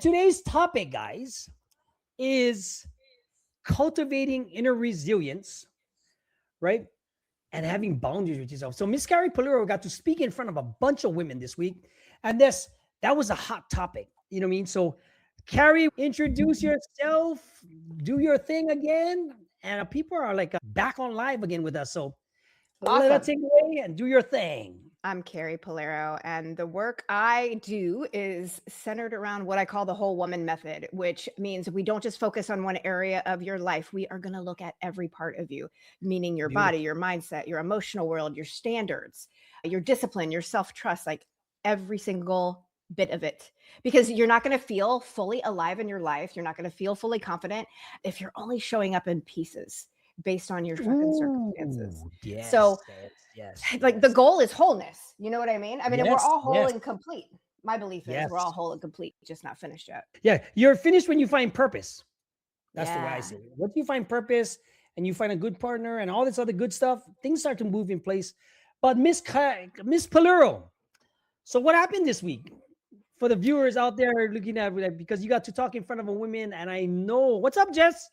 Today's topic, guys, is cultivating inner resilience, right? And having boundaries with yourself. So Miss Carrie Pullaro got to speak in front of a bunch of women this week. And that was a hot topic. You know what I mean? So Carrie, introduce yourself, do your thing again. And people are like back on live again with us. So let us Awesome. take it away and do your thing. I'm Carrie Pullaro, and the work I do is centered around what I call the whole woman method, which means we don't just focus on one area of your life. We are going to look at every part of you, meaning your Beautiful. body, your mindset, your emotional world, your standards, your discipline, your self-trust, like every single bit of it. Because you're not going to feel fully alive in your life. You're not going to feel fully confident if you're only showing up in pieces based on your fucking circumstances. Ooh, yes, So yes, like the yes, goal is wholeness. You know what I mean? I mean, we're yes, all whole yes, and complete. My belief is we're all yes. whole and complete, just not finished yet. Yeah, you're finished when you find purpose. That's the way I Yeah. say it. Once you find purpose and you find a good partner and all this other good stuff, things start to move in place. But Miss Pullaro, so what happened this week for the viewers out there looking at it, because you got to talk in front of a woman, and I know what's up, Jess.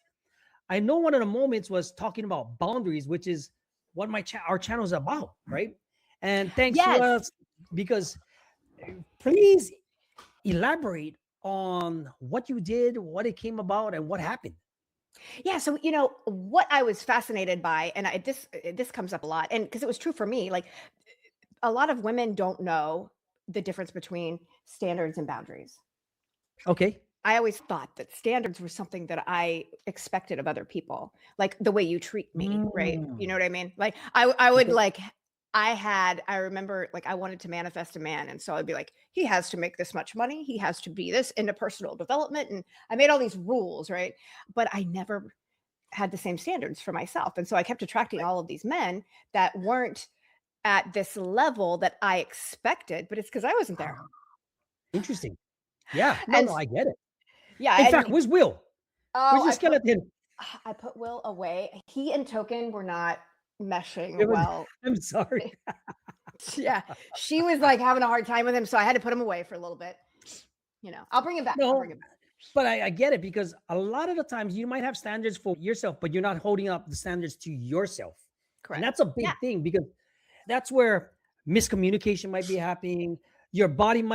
I know one of the moments was talking about boundaries, which is what our channel is about, right? And thanks to Yes. us, because please elaborate on what you did, what it came about, and what happened. Yeah. So, what I was fascinated by, and this comes up a lot, and because it was true for me, like a lot of women don't know the difference between standards and boundaries. Okay. I always thought that standards were something that I expected of other people, like the way you treat me, right? You know what I mean? Like I would Okay. I remember like I wanted to manifest a man. And so I'd be like, he has to make this much money. He has to be this into personal development. And I made all these rules, right? But I never had the same standards for myself. And so I kept attracting all of these men that weren't at this level that I expected, but it's because I wasn't there. Interesting. Yeah. No, And no, I get it. yeah, In fact, and where's Will? Where's oh, your skeleton? I put Will away. He and Token were not meshing It was- well. I'm sorry. Yeah, she was like having a hard time with him, so I had to put him away for a little bit. I'll bring him back. I'll bring No, him back. but I get it, because a lot of the times you might have standards for yourself, but you're not holding up the standards to yourself. And Correct. that's a Yeah. big thing, because that's where miscommunication might be happening. Your mind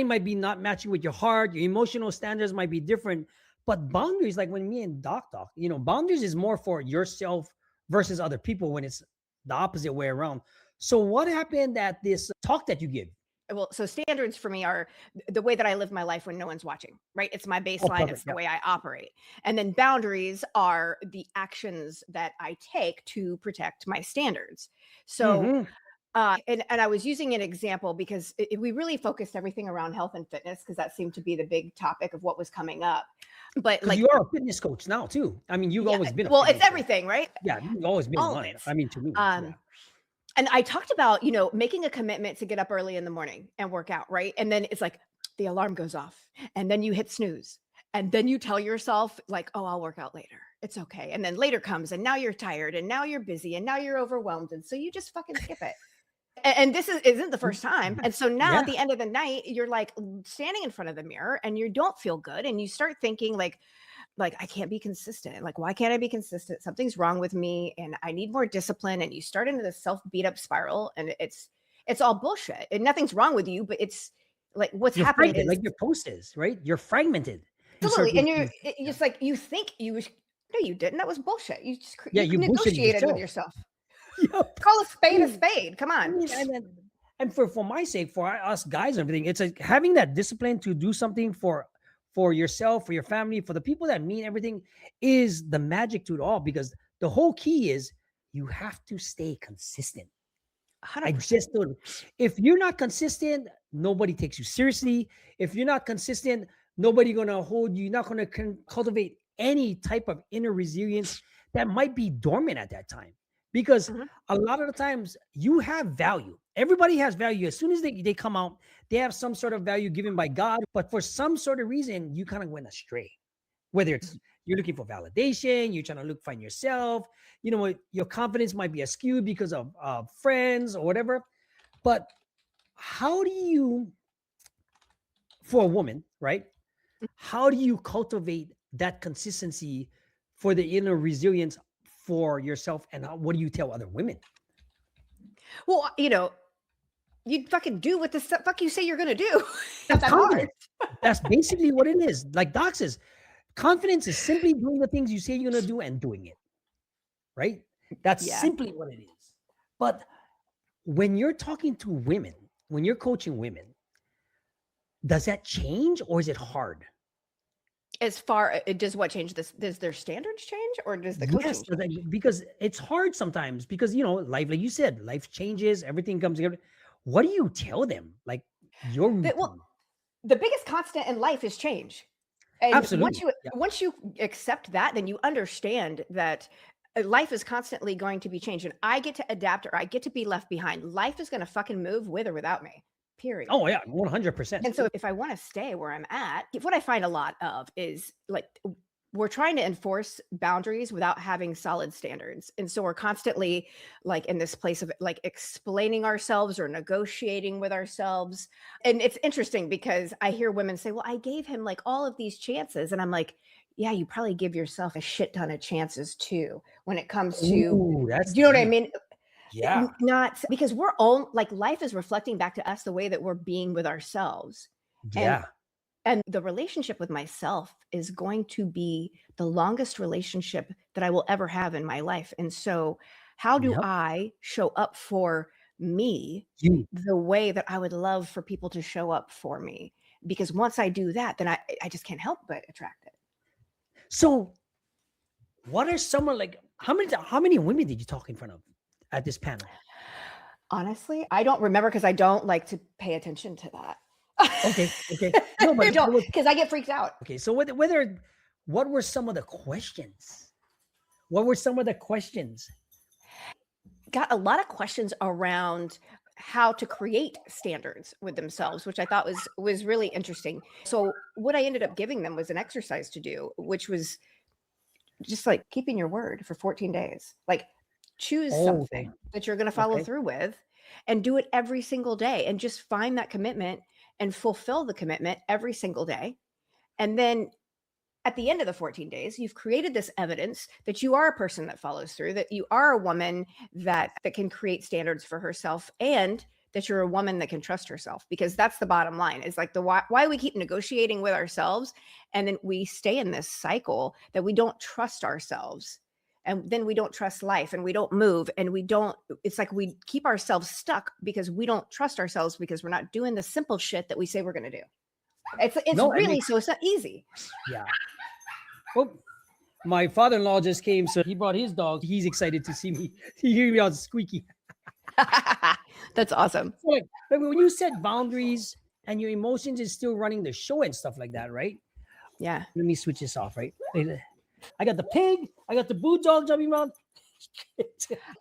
might be not matching with your heart. Your emotional standards might be different. But boundaries, like when me and Doc talk, boundaries is more for yourself versus other people, when it's the opposite way around. So what happened at this talk that you give? Well, so standards for me are the way that I live my life when no one's watching, right? It's my Oh, baseline, perfect. it's the Yeah. way I operate. And then boundaries are the actions that I take to protect my standards. So Mm-hmm. and I was using an example because we really focused everything around health and fitness because that seemed to be the big topic of what was coming up. But Because like, you are a fitness coach now too. I mean, you've yeah, always been a well, it's fitness coach. everything, right? Yeah, you've always been All of one. it. I mean, to me, yeah. And I talked about, making a commitment to get up early in the morning and work out, right? And then it's like the alarm goes off and then you hit snooze. And then you tell yourself, like, oh, I'll work out later. It's okay. And then later comes and now you're tired and now you're busy and now you're overwhelmed. And so you just fucking skip it. And this isn't the first time. And so now Yeah. at the end of the night, you're like standing in front of the mirror and you don't feel good. And you start thinking like I can't be consistent. Like, why can't I be consistent? Something's wrong with me and I need more discipline. And you start into this self beat up spiral and it's all bullshit and nothing's wrong with you. But it's like what's You're happened fragmented, is like your post is, right? You're fragmented. You start absolutely. to, And you just like, you think no, you didn't. That was bullshit. yeah, You you bullshitted negotiated with yourself. yourself. Yep. Call a I spade a mean, spade. Come on. and for my sake, for us guys and everything, it's like having that discipline to do something for yourself, for your family, for the people that mean everything, is the magic to it all. Because the whole key is you have to stay consistent. I 100%. just don't. If you're not consistent, nobody takes you seriously. If you're not consistent, nobody gonna hold you. You're not gonna cultivate any type of inner resilience that might be dormant at that time. Because Mhm. a lot of the times you have value. Everybody has value. As soon as they come out, they have some sort of value given by God. But for some sort of reason, you kind of went astray. Whether it's you're looking for validation, you're trying to find yourself, your confidence might be skewed because of friends or whatever. But how do you, for a woman, right? How do you cultivate that consistency for the inner resilience for yourself? And what do you tell other women? Well, you fucking do what the fuck you say you're gonna do. Not That's that hard. confidence. That's basically what it is. Like Doc says, confidence is simply doing the things you say you're going to do and doing it. Right? That's Yeah. simply what it is. But when you're talking to women, when you're coaching women, does that change or is it hard? As far does what change this? Does their standards change or does the Yes, coaching change? because it's hard sometimes because life, like you said, life changes, everything comes together. What do you tell them? Like your Well, routine? the biggest constant in life is change. And Absolutely. Yeah. once you accept that, then you understand that life is constantly going to be changed, and I get to adapt or I get to be left behind. Life is going to fucking move with or without me. Period. Oh yeah, 100%. And so if I want to stay where I'm at, what I find a lot of is like we're trying to enforce boundaries without having solid standards. And so we're constantly like in this place of like explaining ourselves or negotiating with ourselves. And it's interesting because I hear women say, well, I gave him like all of these chances. And I'm like, yeah, you probably give yourself a shit ton of chances too when it comes to, Ooh, that's you know what I deep. mean? Yeah. Not because we're all like life is reflecting back to us the way that we're being with ourselves. And Yeah. and the relationship with myself is going to be the longest relationship that I will ever have in my life. And so, how do Yep. I show up for me You. the way that I would love for people to show up for me? Because once I do that, then I just can't help but attract it. So, what are someone like? How many women did you talk in front of at this panel? Honestly, I don't remember because I don't like to pay attention to that. Okay, okay, no, but I don't because I get freaked out. okay. So, what were some of the questions? What were some of the questions? Got a lot of questions around how to create standards with themselves, which I thought was really interesting. So what I ended up giving them was an exercise to do, which was just like keeping your word for 14 days. Like choose Oh, okay, something that you're going to follow okay. through with and do it every single day and just find that commitment and fulfill the commitment every single day. And then at the end of the 14 days, you've created this evidence that you are a person that follows through, that you are a woman that can create standards for herself, and that you're a woman that can trust herself. Because that's the bottom line. Is like the why we keep negotiating with ourselves, and then we stay in this cycle that we don't trust ourselves. And then we don't trust life and we don't move and we don't, it's like we keep ourselves stuck because we don't trust ourselves because we're not doing the simple shit that we say we're going to do. It's No, I really mean, so it's not easy. yeah. Well, my father-in-law just came, so he brought his dog. He's excited to see me. He hear me all squeaky. That's awesome. So, like when you set boundaries and your emotions is still running the show and stuff like that, right? Yeah. Let me switch this off, right? I got the pig. I got the bulldog jumping around.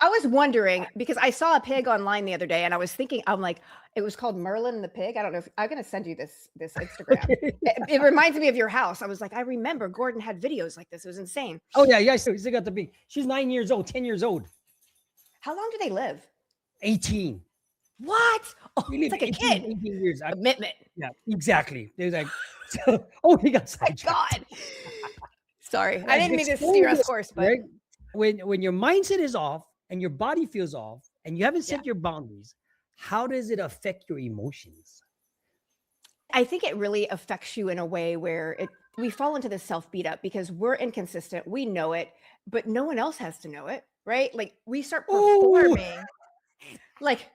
I was wondering because I saw a pig online the other day and I was thinking, I'm like, it was called Merlin the pig. I don't know if I'm going to send you this Instagram. Okay. It reminds me of your house. I was like, I remember Gordon had videos like this. It was insane. Oh yeah, yeah. So still got the pig. She's 9 years old, 10 years old, How long do they live? 18. What? Oh, We it's live like a 18, kid. 18 years. Commitment. Yeah, exactly. There's like, oh, he got My sidetracked. God. Sorry. I didn't mean to steer us course, but right? When your mindset is off and your body feels off and you haven't yeah. set your boundaries, how does it affect your emotions? I think it really affects you in a way where we fall into this self beat up because we're inconsistent. We know it, but no one else has to know it, right? Like we start performing, like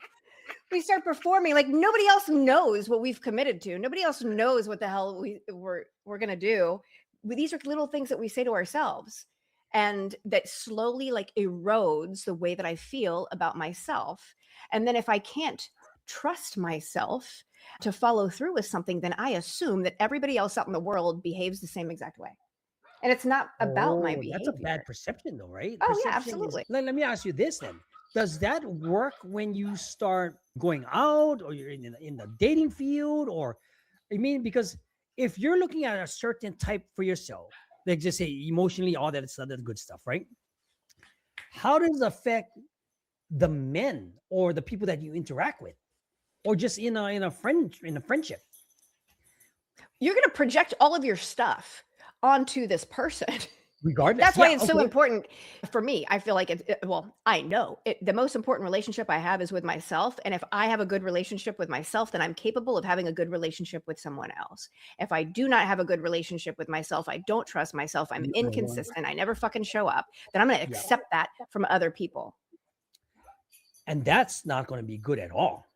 we start performing like nobody else knows what we've committed to. Nobody else knows what the hell we're gonna do. These are little things that we say to ourselves, and that slowly like erodes the way that I feel about myself. And then if I can't trust myself to follow through with something, then I assume that everybody else out in the world behaves the same exact way. And it's not about my Oh, that's a bad behavior. perception, though, right? Oh, yeah, Perception is. absolutely. Let me ask you this then: does that work when you start going out, or you're in the dating field, or I mean, because if you're looking at a certain type for yourself, like just say emotionally, all that stuff, that good stuff, right? How does it affect the men or the people that you interact with, or just in a friendship? you're going to project all of your stuff onto this person. Regardless. That's why Yeah, it's so okay. important for me. I feel like well, I know the most important relationship I have is with myself. And if I have a good relationship with myself, then I'm capable of having a good relationship with someone else. If I do not have a good relationship with myself, I don't trust myself, I'm You are one. inconsistent, I never fucking show up, then I'm going to Yeah. accept that from other people. And that's not going to be good at all.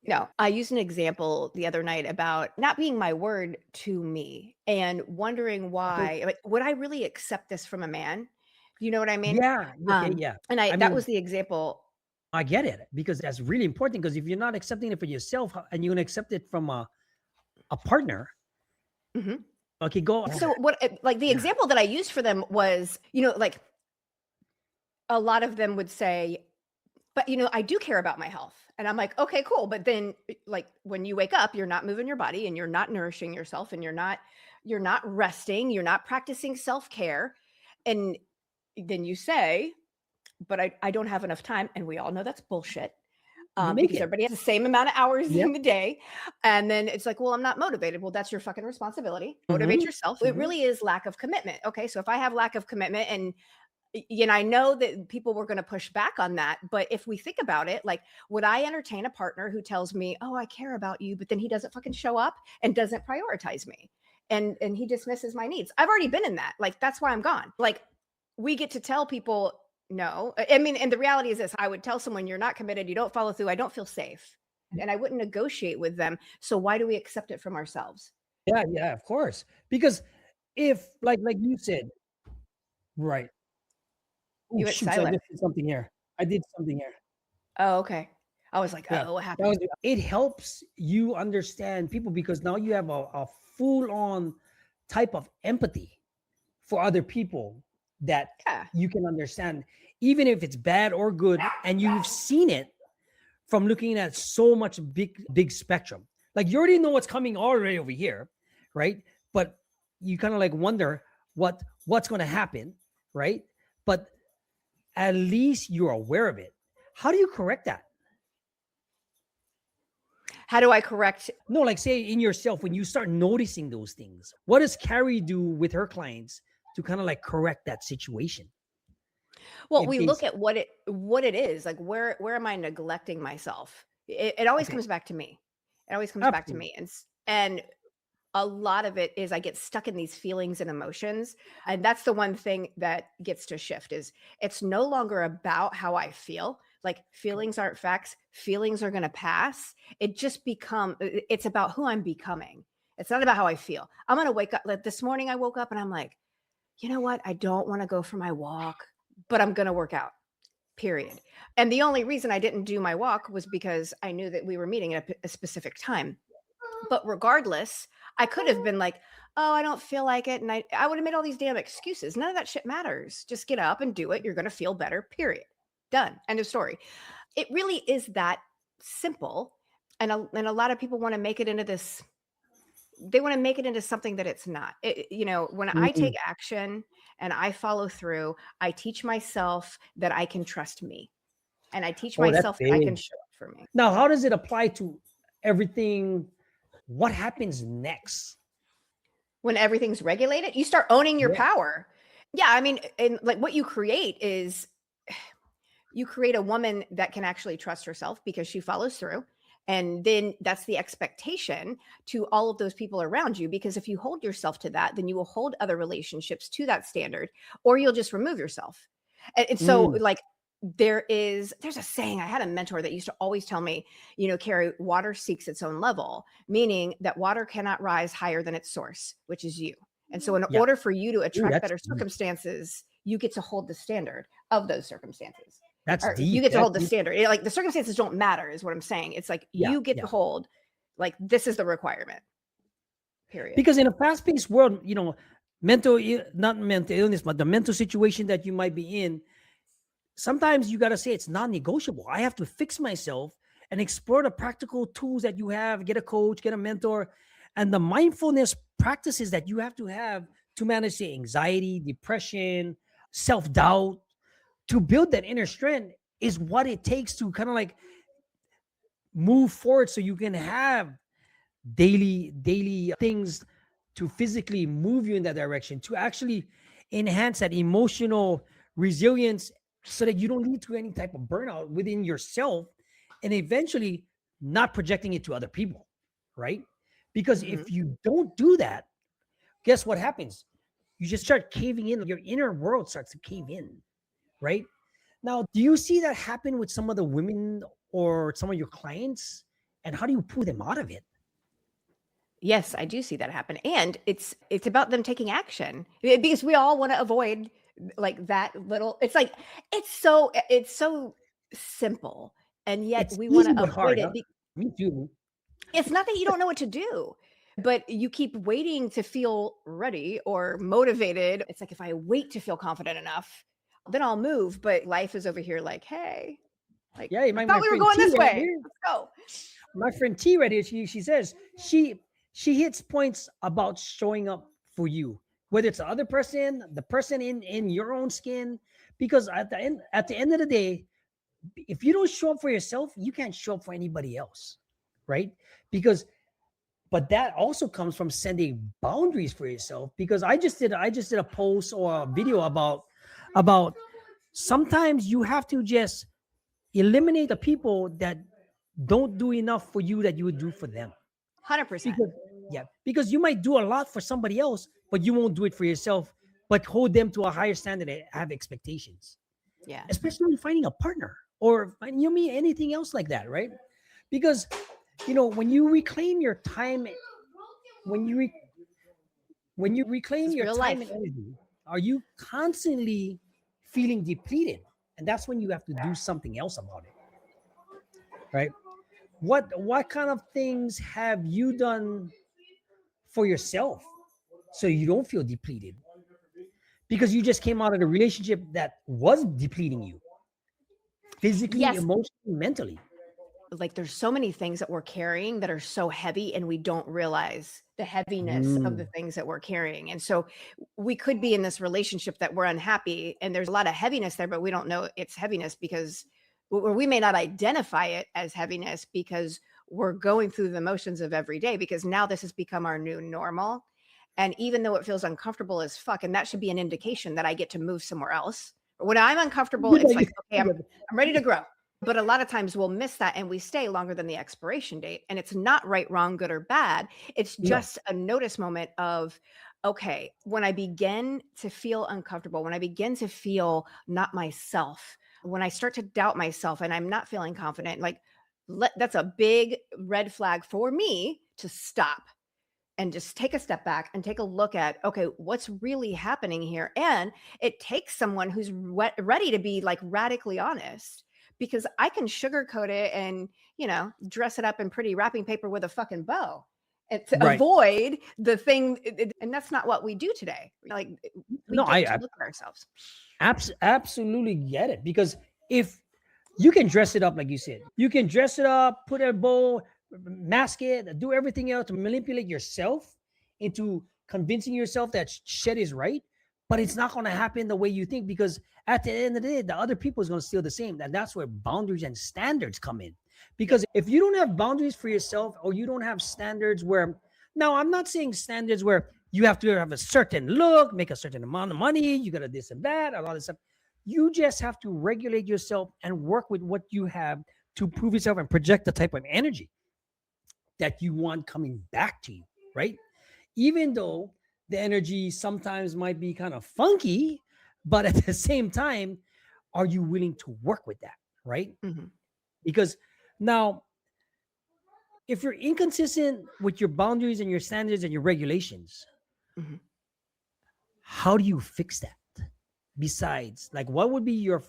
No, I used an example the other night about not being my word to me and wondering why, like, would I really accept this from a man? You know what I mean? Yeah. Okay. Yeah. And I that was mean, the example. I get it, because that's really important. Because if you're not accepting it for yourself and you're going to accept it from a partner, Mhm. okay, go. So what, like the Yeah. example that I used for them was, like a lot of them would say, but I do care about my health. And I'm like, okay, cool. But then like when you wake up, you're not moving your body and you're not nourishing yourself and you're not resting, you're not practicing self-care. And then you say, but I don't have enough time. And we all know that's bullshit. You make Because it. everybody has the same amount of hours Yep. in the day. And then it's like, well, I'm not motivated. Well, that's your fucking responsibility. Motivate yourself. It really is lack of commitment. Okay. So if I have lack of commitment and I know that people were going to push back on that, but if we think about it, like, would I entertain a partner who tells me, "Oh, I care about you," but then he doesn't fucking show up and doesn't prioritize me, and he dismisses my needs? I've already been in that. Like, that's why I'm gone. Like, we get to tell people no. I mean, and the reality is this: I would tell someone, "You're not committed. You don't follow through. I don't feel safe," and I wouldn't negotiate with them. So why do we accept it from ourselves? Yeah. Yeah. Of course. Because if, like you said, right. Oh, You went shoot. So I silent. just did something here. I did something here. Oh, okay. I was like, Yeah. oh, what That happened? was, it helps you understand people, because now you have a full on type of empathy for other people that Yeah. you can understand, even if it's bad or good. And you've seen it from looking at so much big spectrum. Like, you already know what's coming already over here, right? But you kind of like wonder what's going to happen, right? But at least you're aware of it. How do you correct that? How do I correct? No, like, say in yourself, when you start noticing those things, what does Carrie do with her clients to kind of like correct that situation? Well, In we case, look at what it is. Like, where am I neglecting myself? It always okay, comes back to me. It always comes back to absolutely. me. And a lot of it is I get stuck in these feelings and emotions. And that's the one thing that gets to shift is it's no longer about how I feel. Like, feelings aren't facts. Feelings are going to pass. It's about who I'm becoming. It's not about how I feel. I'm going to wake up. Like this morning I woke up and I'm like, you know what? I don't want to go for my walk, but I'm going to work out, period. And the only reason I didn't do my walk was because I knew that we were meeting at a specific time. But regardless, I could have been like, oh, I don't feel like it. And I would have made all these damn excuses. None of that shit matters. Just get up and do it. You're going to feel better, period. Done. End of story. It really is that simple. And a lot of people want to make it into this, they want to make it into something that it's not. When I take Mm. action and I follow through, I teach myself that I can trust me. And I teach Oh, that's myself that I can big. show up for me. Now, how does it apply to everything? What happens next? When everything's regulated, you start owning your Yeah. power. Yeah, I mean, and like what you create is you create a woman that can actually trust herself because she follows through. And then that's the expectation to all of those people around you. Because if you hold yourself to that, then you will hold other relationships to that standard, or you'll just remove yourself. And so, Mm. like, there's a saying. I had a mentor that used to always tell me, Carrie, water seeks its own level, meaning that water cannot rise higher than its source, which is you. And so in Yeah. order for you to Ooh, attract that's better deep. circumstances, you get to hold the standard of those circumstances. That's Or you deep. get to That's hold the deep. standard. Like, the circumstances don't matter is what I'm saying. It's like Yeah. you get Yeah. to hold, like, this is the requirement. Period. Because in a fast-paced world, not mental illness, but the mental situation that you might be in, sometimes you got to say it's non-negotiable. I have to fix myself and explore the practical tools that you have, get a coach, get a mentor, and the mindfulness practices that you have to manage the anxiety, depression, self-doubt, to build that inner strength is what it takes to kind of like move forward so you can have daily things to physically move you in that direction, to actually enhance that emotional resilience so that you don't lead to any type of burnout within yourself, and eventually not projecting it to other people, right? Because Mhm. if you don't do that, guess what happens? You just start caving in. Your inner world starts to cave in, right? Now, do you see that happen with some of the women or some of your clients? And how do you pull them out of it? Yes, I do see that happen, and it's about them taking action because we all want to avoid like that little. It's like it's so simple, and yet It's we want easy to but avoid hard, it. huh? Me too. It's not that you don't know what to do, but you keep waiting to feel ready or motivated. It's like if I wait to feel confident enough, then I'll move. But life is over here like, hey, like Yeah, I my thought we were friend going T this right way. here. Let's go. My friend T right here, she says she hits points about showing up for you, whether it's the other person, the person in your own skin, because at the end of the day, if you don't show up for yourself, you can't show up for anybody else, right? Because but that also comes from setting boundaries for yourself. Because I just did a post or a video about sometimes you have to just eliminate the people that don't do enough for you that you would do for them. 100%. Because yeah, because you might do a lot for somebody else, but you won't do it for yourself, but hold them to a higher standard and have expectations, Yeah. especially when finding a partner or you mean anything else like that, right? Because when you reclaim your time, when you re- when you This reclaim is your real time and life. energy, are you constantly feeling depleted? And that's when you have to do something else about it, right? What kind of things have you done for yourself so you don't feel depleted? Because you just came out of a relationship that was depleting you physically, Yes, emotionally, mentally. like there's so many things that we're carrying that are so heavy and we don't realize the heaviness of the Mm, things that we're carrying. And so we could be in this relationship that we're unhappy and there's a lot of heaviness there, but we don't know it's heaviness because or we may not identify it as heaviness because we're going through the motions of every day because now this has become our new normal. And even though it feels uncomfortable as fuck, and that should be an indication that I get to move somewhere else. When I'm uncomfortable, it's like, okay, I'm ready to grow. But a lot of times we'll miss that and we stay longer than the expiration date. And it's not right, wrong, good, or bad. It's no, just a notice moment of, okay, when I begin to feel uncomfortable, when I begin to feel not myself, when I start to doubt myself and I'm not feeling confident, like that's a big red flag for me to stop and just take a step back and take a look at, okay, what's really happening here? And it takes someone who's ready to be like radically honest because I can sugarcoat it and, dress it up in pretty wrapping paper with a fucking bow and to right. avoid the thing. And that's not what we do today. Like we No, get to I look at ourselves. absolutely get it. Because if you can dress it up, like you said, you can dress it up, put a bow, mask it, do everything else to manipulate yourself into convincing yourself that shit is right. But it's not going to happen the way you think, because at the end of the day, the other people is going to steal the same. And that's where boundaries and standards come in. Because if you don't have boundaries for yourself, or you don't have standards where, now I'm not saying standards where you have to have a certain look, make a certain amount of money, you got to this and that, a lot of stuff. You just have to regulate yourself and work with what you have to prove yourself and project the type of energy that you want coming back to you, right? Even though the energy sometimes might be kind of funky, but at the same time, are you willing to work with that, right? Mhm. Because now, if you're inconsistent with your boundaries and your standards and your regulations, Mhm. how do you fix that? Besides, like, what would be your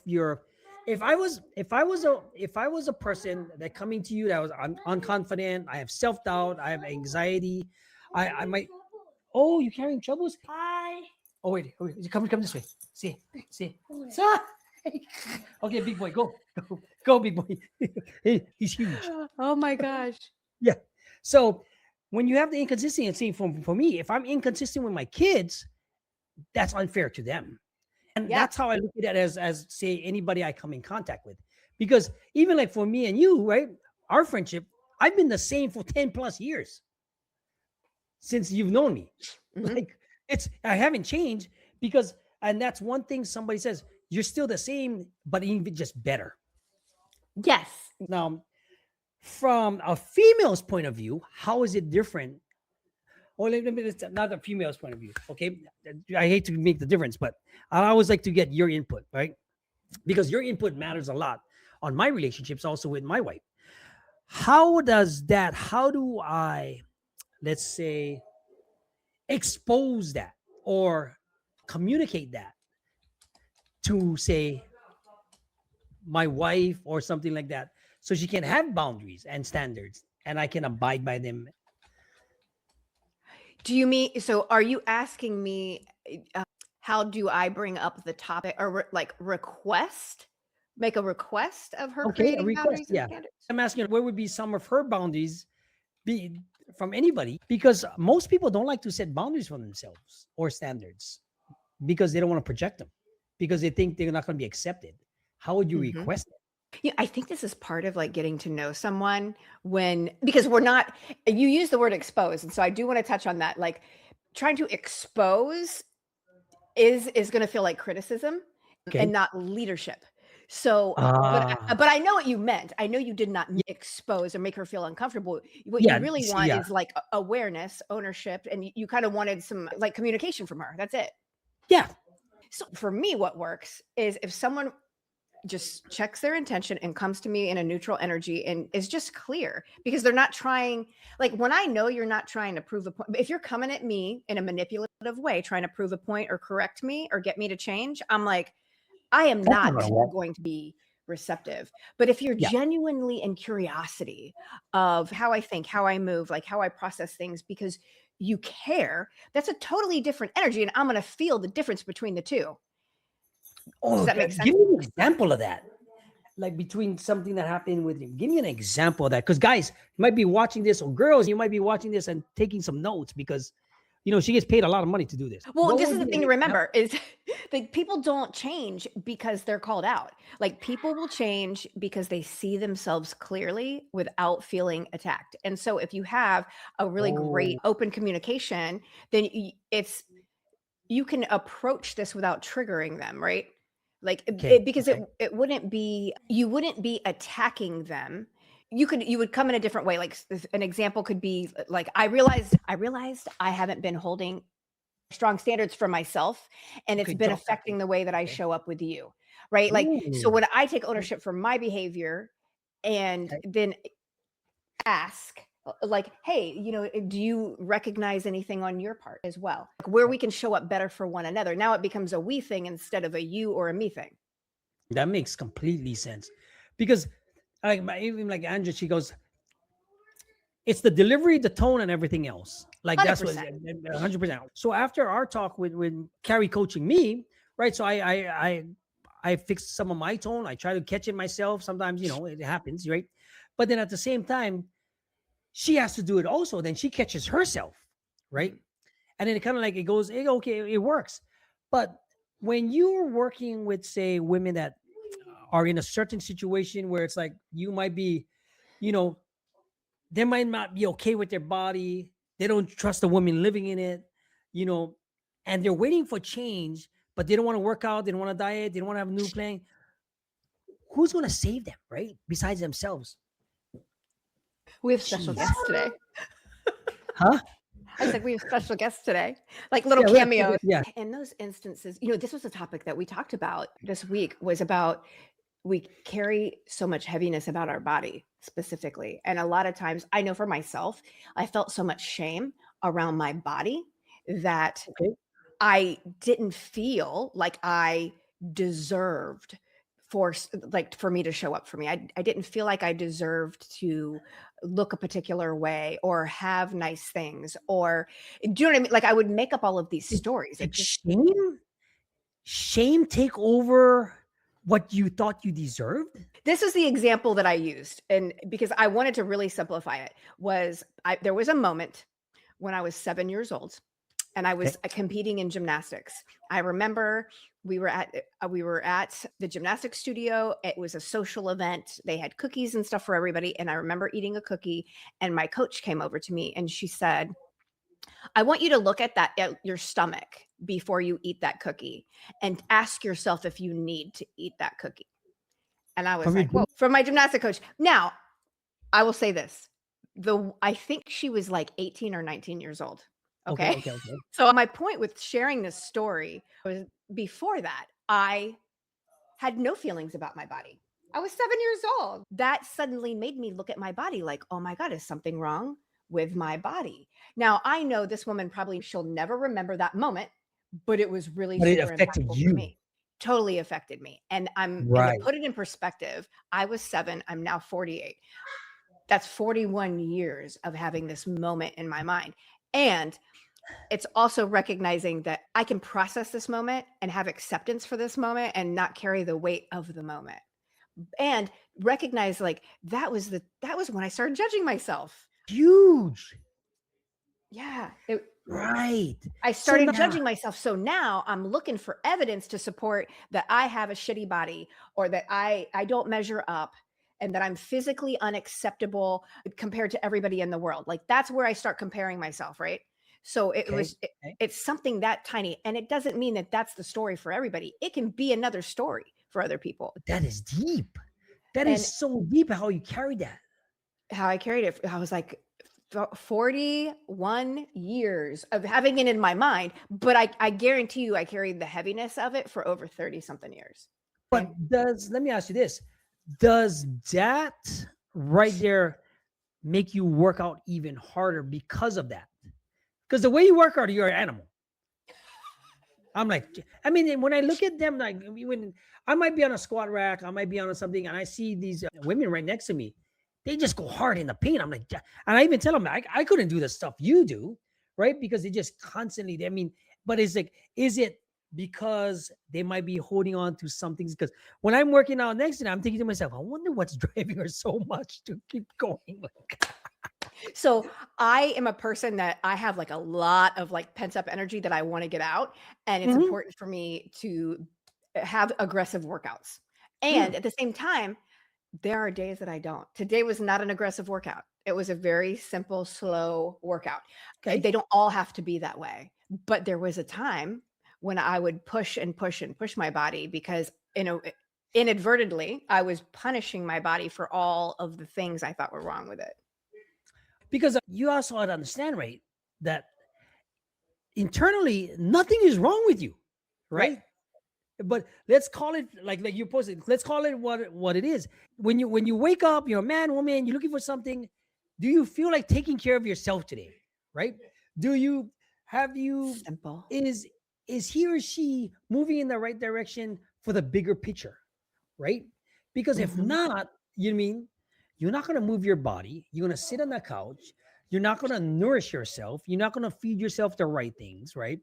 if I was a person that coming to you that was unconfident, I have self-doubt, I have anxiety, I might. Oh, you carrying troubles? Hi. Oh, wait, come this way. See. Sorry. Okay, big boy, go, big boy. He's huge. Oh my gosh. Yeah. So when you have the inconsistency, for me, if I'm inconsistent with my kids, that's unfair to them. And Yeah. that's how I look at it, as say anybody I come in contact with. Because even like for me and you, right? Our friendship, I've been the same for 10 plus years. since you've known me. Mhm. Like I haven't changed because, and that's one thing somebody says, you're still the same, but even just better. Yes. Now, from a female's point of view, how is it different? Or it's not a female's point of view. Okay. I hate to make the difference, but I always like to get your input, right? Because your input matters a lot on my relationships, also with my wife. How do I, let's say, expose that or communicate that to, say, my wife or something like that, so she can have boundaries and standards and I can abide by them? Do you mean, so are you asking me, how do I bring up the topic or like make a request of her Okay, a creating request. boundaries and Yeah. standards? I'm asking where would be some of her boundaries be from anybody, because most people don't like to set boundaries for themselves or standards because they don't want to project them, because they think they're not going to be accepted. How would you Mhm. request it? Yeah, I think this is part of like getting to know someone because you use the word expose. And so I do want to touch on that. Like trying to expose is going to feel like criticism and Okay. not leadership. So, Ah, but I know what you meant. I know you did not expose or make her feel uncomfortable. What you yeah, really want yeah, is like awareness, ownership, and you kind of wanted some like communication from her. That's it. yeah. So for me, what works is if someone just checks their intention and comes to me in a neutral energy and is just clear, because they're not trying, like when I know you're not trying to prove a point, if you're coming at me in a manipulative way trying to prove a point or correct me or get me to change, I'm like, I am That's not not gonna work. going to be receptive. But if you're Yeah. genuinely in curiosity of how I think, how I move, like how I process things, because you care, that's a totally different energy, and I'm going to feel the difference between the two. Does Oh, that make sense? give me an example of that. Like between something that happened with you. Give me an example of that. Because guys, you might be watching this, or girls, you might be watching this and taking some notes because she gets paid a lot of money to do this. Well, What this would is the be an thing to example? remember is that people don't change because they're called out. Like people will change because they see themselves clearly without feeling attacked. And so if you have a really great Oh, open communication, then you can approach this without triggering them, right? Like okay, because okay. it wouldn't be, you wouldn't be attacking them. You would come in a different way. Like an example could be like I realized I haven't been holding strong standards for myself, and it's Okay, been drop that. affecting the way that I Okay. show up with you, right? Like, so Ooh. when I take Okay. ownership for my behavior and Okay. then ask, like, hey, do you recognize anything on your part as well? Like, where we can show up better for one another. Now it becomes a we thing instead of a you or a me thing. That makes completely sense. Because even like Andrea, she goes, it's the delivery, the tone, and everything else. Like that's what 100%. 100%. So after our talk with Carrie coaching me, right? So I fixed some of my tone. I try to catch it myself. Sometimes it happens, right? But then at the same time, she has to do it also. Then she catches herself, right? Mhm. And then it kind of like it goes, okay, it works. But when you're working with, say, women that are in a certain situation where it's like you might be, you know, they might not be okay with their body. They don't trust the woman living in it, you know, and they're waiting for change, but they don't want to work out. They don't want to diet. They don't want to have a new plan. Who's going to save them, right? Besides themselves. We have special Jeez. guests today. Huh? I said we have special guests today, like little Yeah. cameos. Yeah. In those instances, this was a topic that we talked about this week, was about we carry so much heaviness about our body specifically. And a lot of times, I know for myself, I felt so much shame around my body that Okay. I didn't feel like I deserved for me to show up for me. I didn't feel like I deserved to look a particular way or have nice things, or do you know what I mean? Like I would make up all of these Did, stories. It did just shame take over what you thought you deserved? This is the example that I used, and because I wanted to really simplify it, there was a moment when I was 7 years old, and I Okay. was competing in gymnastics. I remember we were at the gymnastics studio. It was a social event. They had cookies and stuff for everybody, and I remember eating a cookie, and my coach came over to me and she said, I want you to look at your stomach before you eat that cookie and ask yourself if you need to eat that cookie. And I was like, whoa, from my gymnastic coach. Now, I will say this. I think she was like 18 or 19 years old. Okay. So my point with sharing this story was before that, I had no feelings about my body. I was 7 years old. That suddenly made me look at my body like, oh my God, is something wrong with my body? Now, I know this woman she'll never remember that moment, but it was really super impactful for me. Totally affected me. And and to put it in perspective, I was 7, I'm now 48. That's 41 years of having this moment in my mind. And it's also recognizing that I can process this moment and have acceptance for this moment and not carry the weight of the moment. And recognize like that was when I started judging myself. Huge. Yeah. I started judging myself. So now I'm looking for evidence to support that I have a shitty body or that I don't measure up and that I'm physically unacceptable compared to everybody in the world. Like that's where I start comparing myself, right? So it's something that tiny. And it doesn't mean that that's the story for everybody. It can be another story for other people. That is deep. That is so deep how you carried that. How I carried it. I was like 41 years of having it in my mind, but I guarantee you I carried the heaviness of it for over 30 something years. But let me ask you this, does that right there make you work out even harder because of that? Because the way you work out, you're an animal. I'm like, I mean, when I look at them, like when I might be on a squat rack, I might be on something, and I see these women right next to me, they just go hard in the paint. I'm like, and I even tell them, I couldn't do the stuff you do, right? Because they just constantly, I mean, but it's like, is it because they might be holding on to some things? Because when I'm working out next to them, I'm thinking to myself, I wonder what's driving her so much to keep going. So I am a person that I have like a lot of like pent up energy that I want to get out. And it's important for me to have aggressive workouts. And at the same time, there are days that I don't. Today was not an aggressive workout. It was a very simple, slow workout. Okay. They don't all have to be that way. But there was a time when I would push and push and push my body because, inadvertently, I was punishing my body for all of the things I thought were wrong with it. Because you also have to understand, right, that internally, nothing is wrong with you, right? But let's call it like you posted. Let's call it what it is. When you wake up, you're a man, woman, you're looking for something. Do you feel like taking care of yourself today, right? Simple. Is he or she moving in the right direction for the bigger picture, right? Because if not, you know what I mean, you're not going to move your body. You're going to sit on the couch. You're not going to nourish yourself. You're not going to feed yourself the right things, right?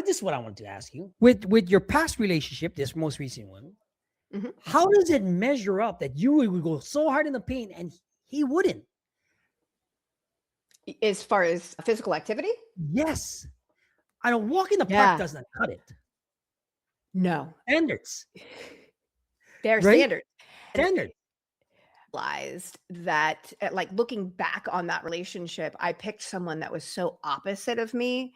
This is what I wanted to ask you. With your past relationship, this most recent one, how does it measure up that you would go so hard in the paint and he wouldn't? As far as physical activity? Yes. I don't walk in the park does not cut it. No. Standards. They're standards. Standards. That like looking back on that relationship, I picked someone that was so opposite of me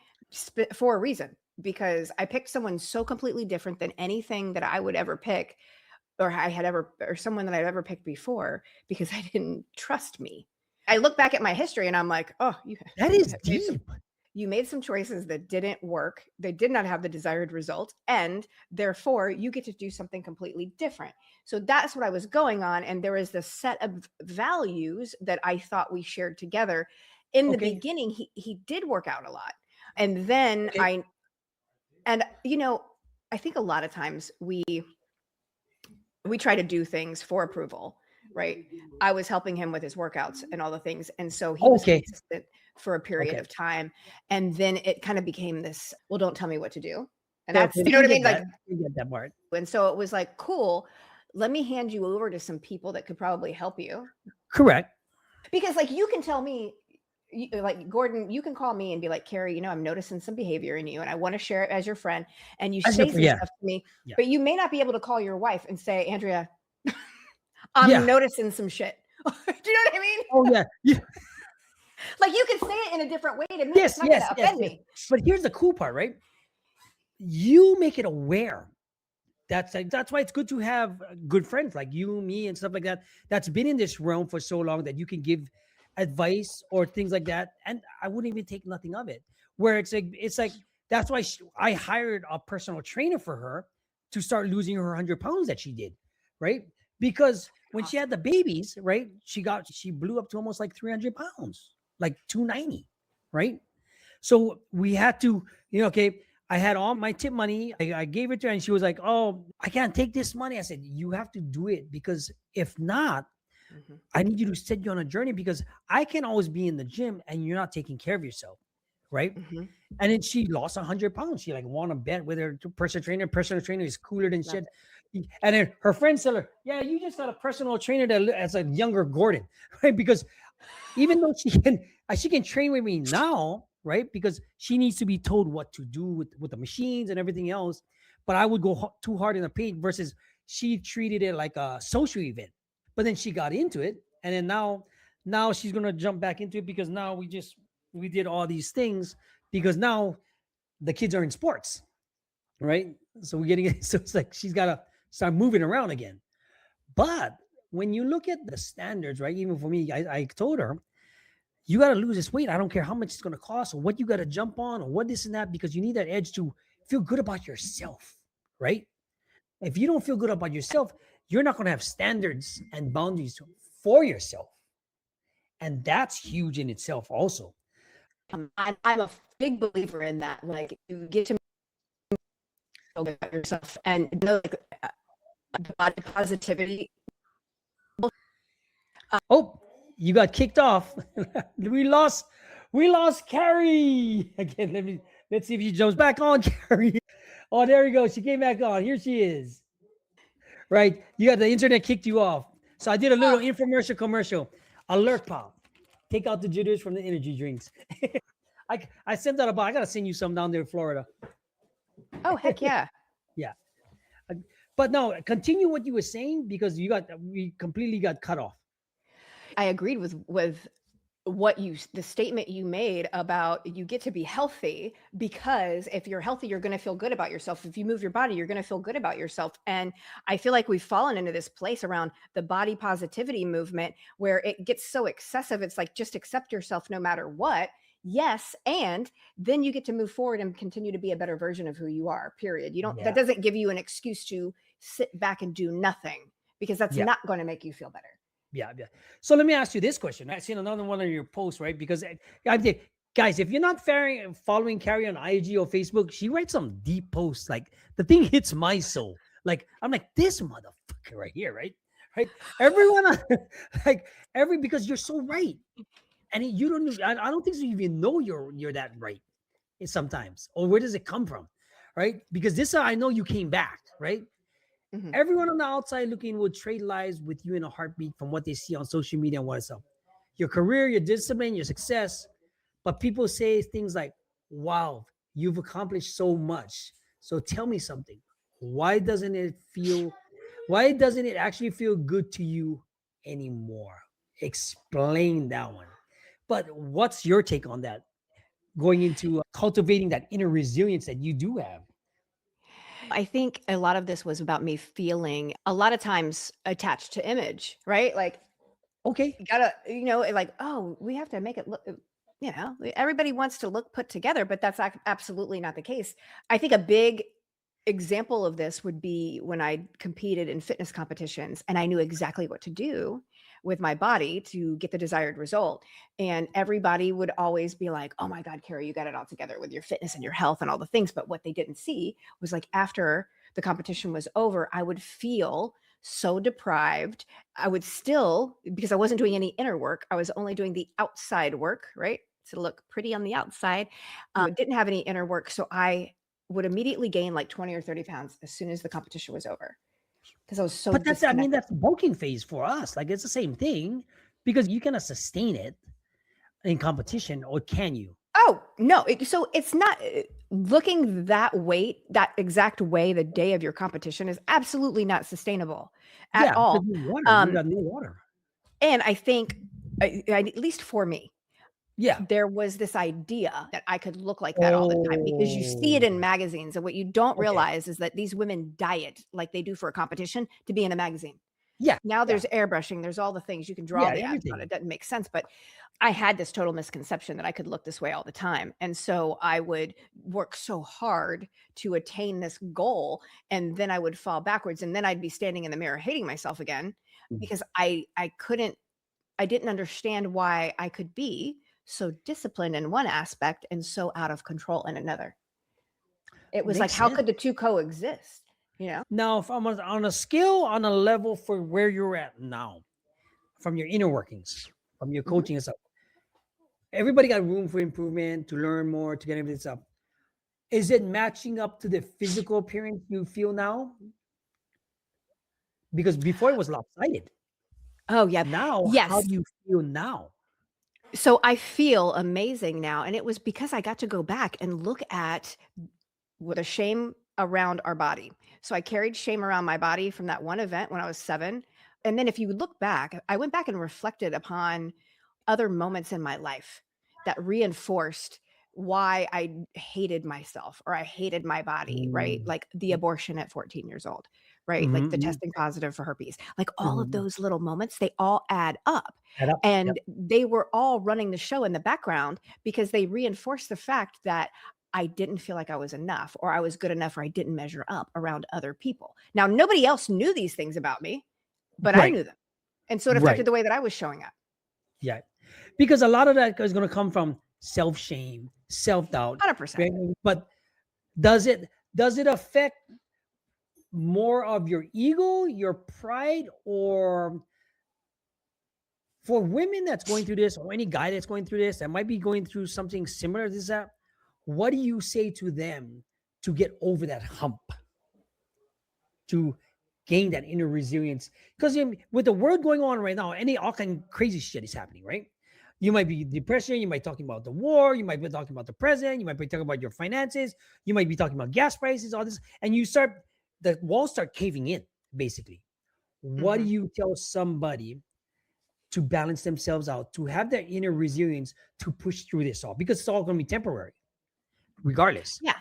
for a reason, because I picked someone so completely different than anything that I would ever pick or someone that I'd ever picked before, because I didn't trust me. I look back at my history and I'm like, oh, that is deep. You made some choices that didn't work. They did not have the desired result. And therefore, you get to do something completely different. So that's what I was going on. And there was this set of values that I thought we shared together. In the beginning, he did work out a lot. And then I think a lot of times we try to do things for approval, right? I was helping him with his workouts and all the things. And so he was consistent for a period of time. And then it kind of became this, well, don't tell me what to do. And that's, you know what I mean? Like, you get that part. And so it was like, cool, let me hand you over to some people that could probably help you. Correct. Because like, you can tell me, like Gordon, you can call me and be like, Carrie, I'm noticing some behavior in you and I want to share it as your friend. And you say some stuff to me, but you may not be able to call your wife and say, Andrea, I'm noticing some shit. Do you know what I mean? Oh yeah. Like you can say it in a different way to me. Yes, It's not yes, going to yes, offend yes. me. But here's the cool part, right? You make it aware. That's why it's good to have good friends like you, me, and stuff like that. That's been in this realm for so long that you can give advice or things like that, and I wouldn't even take nothing of it. Where it's like that's why I hired a personal trainer for her to start losing her 100 pounds that she did, right? Because when she had the babies, right, she blew up to almost like 300 pounds, like 290, right? So we had to, okay, I had all my tip money. I gave it to her and she was like, oh, I can't take this money. I said, you have to do it because if not, Mhm. I need you to set you on a journey because I can always be in the gym and you're not taking care of yourself. Right. Mhm. And then she lost 100 pounds. She like won a bet with her personal trainer. Personal trainer is cooler than Love shit. it. And then her friends tell her, yeah, you just got a personal trainer as a younger Gordon. Right. Because even though she can train with me now, right? Because she needs to be told what to do with the machines and everything else. But I would go too hard in the paint versus she treated it like a social event. But then she got into it, and then now she's gonna jump back into it because now we did all these things because now the kids are in sports, right? So we're getting it. So it's like she's got to start moving around again. But when you look at the standards, right? Even for me, I told her you got to lose this weight. I don't care how much it's going to cost or what you got to jump on or what this and that, because you need that edge to feel good about yourself, right? If you don't feel good about yourself, you're not going to have standards and boundaries for yourself. And that's huge in itself, also. I'm a big believer in that. Like you get to feel good about yourself and know like body positivity. Oh, you got kicked off. we lost Carrie. Again, let's see if she jumps back on, Carrie. Oh, there we go. She came back on. Here she is. Right? You got the internet kicked you off. So I did a little infomercial commercial. Alert pop. Take out the jitters from the energy drinks. I sent out I gotta send you some down there in Florida. Oh heck yeah. Yeah. But no, continue what you were saying because we completely got cut off. I agreed with the statement you made about you get to be healthy because if you're healthy you're going to feel good about yourself. If you move your body you're going to feel good about yourself. And I feel like we've fallen into this place around the body positivity movement where it gets so excessive. It's like just accept yourself no matter what. Yes, and then you get to move forward and continue to be a better version of who you are, period. You don't Yeah. That doesn't give you an excuse to sit back and do nothing because that's Yeah. not going to make you feel better. Yeah, yeah. So let me ask you this question. I seen another one of your posts, right? Because I did, guys, if you're not following Carrie on IG or Facebook, she writes some deep posts. Like the thing hits my soul. Like I'm like this motherfucker right here, right? Right. Everyone, like because you're so right, and you don't. I don't think you even know you're that right. Sometimes, or where does it come from, right? Because this I know you came back, right? Mhm. Everyone on the outside looking would trade lives with you in a heartbeat from what they see on social media and what's up. Your career, your discipline, your success. But people say things like, wow, you've accomplished so much. So tell me something. Why doesn't it actually feel good to you anymore? Explain that one. But what's your take on that? Going into cultivating that inner resilience that you do have. I think a lot of this was about me feeling a lot of times attached to image, right? Like Okay. you gotta, like, oh, we have to make it look, everybody wants to look put together, but that's absolutely not the case. I think a big example of this would be when I competed in fitness competitions and I knew exactly what to do with my body to get the desired result. And everybody would always be like, oh my God, Carrie, you got it all together with your fitness and your health and all the things. But what they didn't see was like after the competition was over, I would feel so deprived. I would still, because I wasn't doing any inner work, I was only doing the outside work, right? To look pretty on the outside. Didn't have any inner work. So I would immediately gain like 20 or 30 pounds as soon as the competition was over because I was so But disconnected. that's the bulking phase for us. Like it's the same thing because you cannot sustain it in competition, or can you? Oh, no. So it's not looking that exact way the day of your competition is absolutely not sustainable at Yeah, because all. you water. You Um, got no water. and I think, at least for me, Yeah. there was this idea that I could look like that all the time because you see it Oh, in magazines. And what you don't okay. realize is that these women diet like they do for a competition to be in a magazine. Yeah. Now Yeah. there's airbrushing, there's all the things you can draw Yeah. the ads on. Everything. It doesn't make sense, but I had this total misconception that I could look this way all the time. And so I would work so hard to attain this goal, and then I would fall backwards, and then I'd be standing in the mirror hating myself again Mm. because I didn't understand why I could be so disciplined in one aspect and so out of control in another. It was like, Makes how sense. could the two coexist? You know? Now, if I'm on a scale, on a level for where you're at now, from your inner workings, from your Mhm. coaching and stuff, everybody got room for improvement, to learn more, to get everything stuff. Is it matching up to the physical appearance you feel now? Because before it was lopsided. Oh, yeah. Now, how Yes. do you feel now? So I feel amazing now. And it was because I got to go back and look at with a shame around our body. So I carried shame around my body from that one event when I was 7. And then if you look back, I went back and reflected upon other moments in my life that reinforced why I hated myself or I hated my body, right? Mm. Like the abortion at 14 years old, right? Like the Mhm, testing positive for herpes. Like all of mhm. those little moments, they all add up. Add up. Yep. And they were all running the show in the background because they reinforced the fact that I didn't feel like I was enough or I was good enough or I didn't measure up around other people. Now, nobody else knew these things about me, but I Right. knew them. And so it Right. affected the way that I was showing up. Yeah. Because a lot of that is going to come from self-shame, self-doubt. 100%. Right? But does it affect more of your ego, your pride, or for women that's going through this, or any guy that's going through this that might be going through something similar to that? What do you say to them to get over that hump, to gain that inner resilience? Because with the world going on right now, all kind of crazy shit is happening, right? You might be depression, you might be talking about the war, you might be talking about the president, you might be talking about your finances, you might be talking about gas prices, all this, and the walls start caving in, basically. What do Mhm. you tell somebody to balance themselves out, to have that inner resilience to push through this all? Because it's all going to be temporary, regardless, Yeah.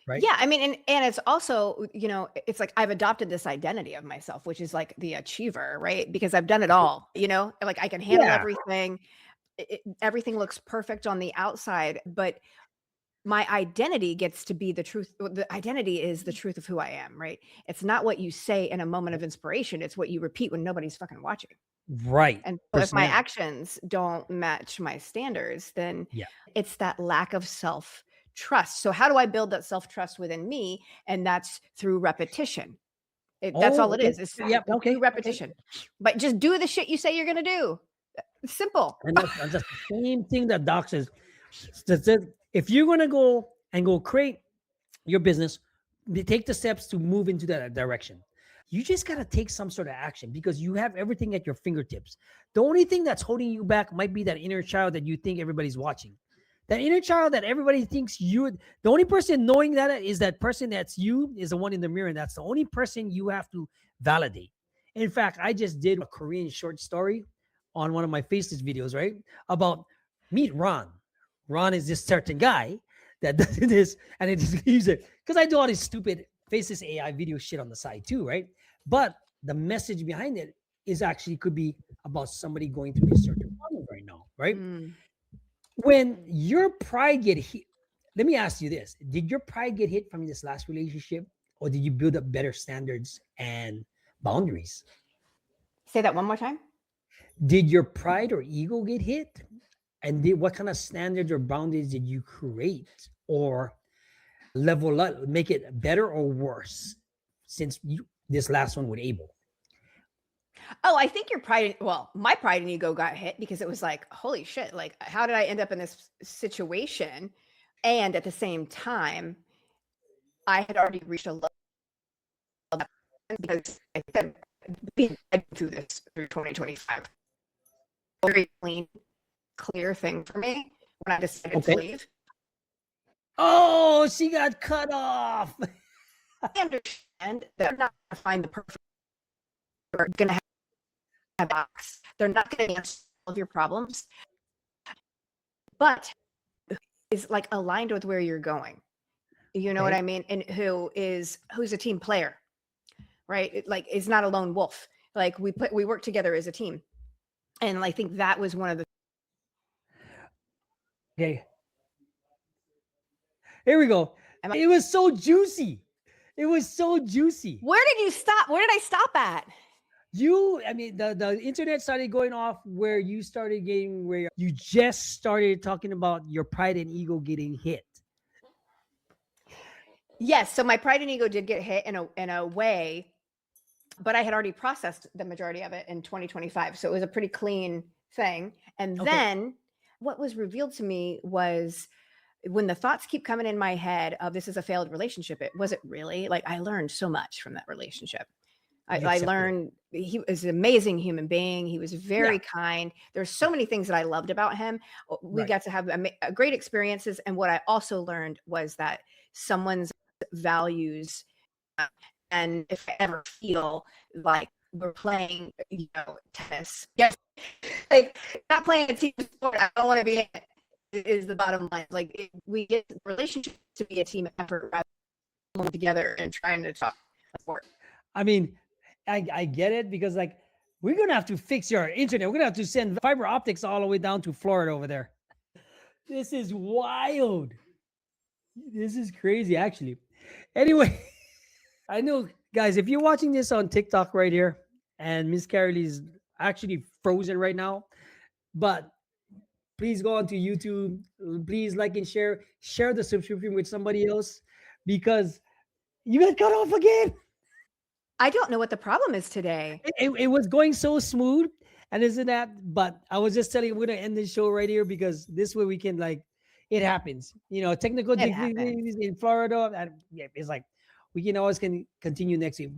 right? Yeah, I mean, and it's also, it's like I've adopted this identity of myself, which is like the achiever, right? Because I've done it all, like I can handle Yeah. everything. Everything looks perfect on the outside, but my identity gets to be the truth. The identity is the truth of who I am, right? It's not what you say in a moment of inspiration. It's what you repeat when nobody's fucking watching. Right. And so if my Personality. actions don't match my standards, then Yeah. it's that lack of self trust. So how do I build that self trust within me? And that's through repetition. That's all Oh, it okay. is. It's Yep. through Okay. Okay. repetition. But just do the shit you say you're going to do. It's simple. And that's the same thing that Doc says. If you're going to go create your business, take the steps to move into that direction. You just got to take some sort of action because you have everything at your fingertips. The only thing that's holding you back might be that inner child that you think everybody's watching. That inner child that everybody thinks the only person knowing that is that person that's you is the one in the mirror. And that's the only person you have to validate. In fact, I just did a Korean short story on one of my faceless videos, right? About meet Ron. Ron is this certain guy that does this, and it just use it because I do all this stupid faceless AI video shit on the side too, right? But the message behind it is actually could be about somebody going through this certain problem right now, right? Mm. When your pride get hit, let me ask you this: did your pride get hit from this last relationship, or did you build up better standards and boundaries? Say that one more time. Did your pride or ego get hit? And what kind of standards or boundaries did you create or level up, make it better or worse since this last one with Abel? Oh, I think my pride and ego got hit because it was like, holy shit, like how did I end up in this situation? And at the same time, I had already reached a level because I said being through this through 2025. Very clean, clear thing for me when I decided to Okay. leave. Oh, she got cut off. I understand that they're not gonna find the perfect or gonna have a box. They're not gonna answer all of your problems. but is like aligned with where you're going. You know what Okay. I mean? And who's a team player, right? Like is not a lone wolf. Like we work together as a team. And I think that was one of the Okay. Here we go. It was so juicy. It was so juicy. Where did you stop? Where did I stop at? I mean, the internet started going off where you started getting, where you just started talking about your pride and ego getting hit. Yes, so my pride and ego did get hit in a way, but I had already processed the majority of it in 2025. So it was a pretty clean thing. And Okay. then what was revealed to me was when the thoughts keep coming in my head of this is a failed relationship, it was it really? Like I learned so much from that relationship. You I accepted it. learned he was an amazing human being. He was very Yeah. kind. There's so many things that I loved about him. We Right. got to have great experiences. And what I also learned was that someone's values, and if I ever feel like we're playing, tennis, yes, like not playing a team sport, I don't want to be in it, is the bottom line. Like we get relationships to be a team effort rather than together and trying to talk sport. I mean, I get it, because like we're gonna have to fix your internet. We're gonna have to send fiber optics all the way down to Florida over there. This is wild. This is crazy, actually. Anyway, I know, guys, if you're watching this on TikTok right here, and Miss Carrie is actually frozen right now, but please go on to YouTube. Please like and share the subscription with somebody else, because you got cut off again. I don't know what the problem is today. It was going so smooth, and isn't that? But I was just telling you, we're gonna end this show right here, because this way we can, like, it happens. Technical It happens. difficulties in Florida, and yeah, it's like we can always continue next week.